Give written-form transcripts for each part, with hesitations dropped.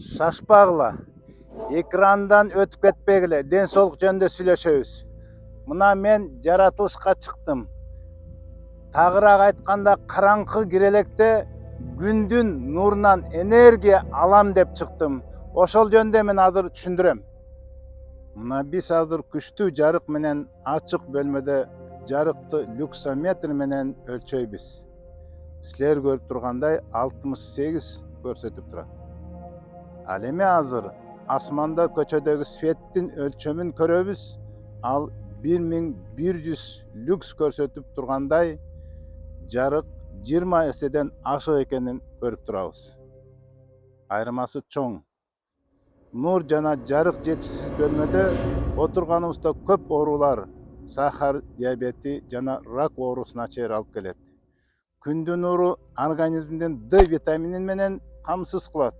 Шашпагыла. Экрандан өтүп кетпегиле. Ден соолук жөнүндө сүйлөшөбүз. Мына мен жаратылышка чыктым. Тагыраак айтканда караңкы кирелекте күндүн нурунан энергия алам деп чыктым. Ошол жөнүндө мен азыр түшүндүрөм. Мына биз азыр күчтүү жарык менен ачык бөлмөдө жарыкты люксометр менен өлчөйбүз. Силер көрүп тургандай 68 көрсөтүп турат. Ал эми азыр асманда көчөдөгү светтин өлчөмүн көрөбүз. Ал 1100 люкс көрсөтүп тургандай жарык 20 эседен ашык экенин көрүп турабыз. Айырмасы чоң. Нур жана жарык жетишсиз бөлмөдө отурганыбызда көп оорулар, сахар диабети жана рак оорусуна чейин алып келет. Күндүн нуру организмдин D витаминин менен камсыз кылат.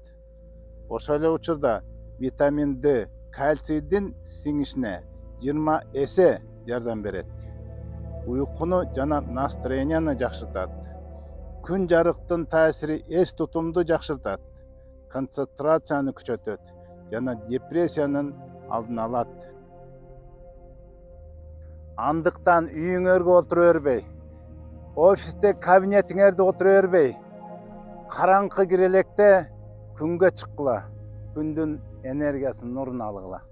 Ошол эле учурда витамин D кальцийдин сиңишине 20 эсе жардам берет. Уйкуну жана настроенияны жакшыртат. Күн жарыктын таасири эс тутумду жакшыртат. Концентрацияны күчөтөт жана депрессиянын алдын алат. Андыктан үйүңөргө отура бербей, офисте кабинетиңерде отура бербей, караңкы кирелекте күнгө чыккыла, күндүн энергиясын, нурун алгыла.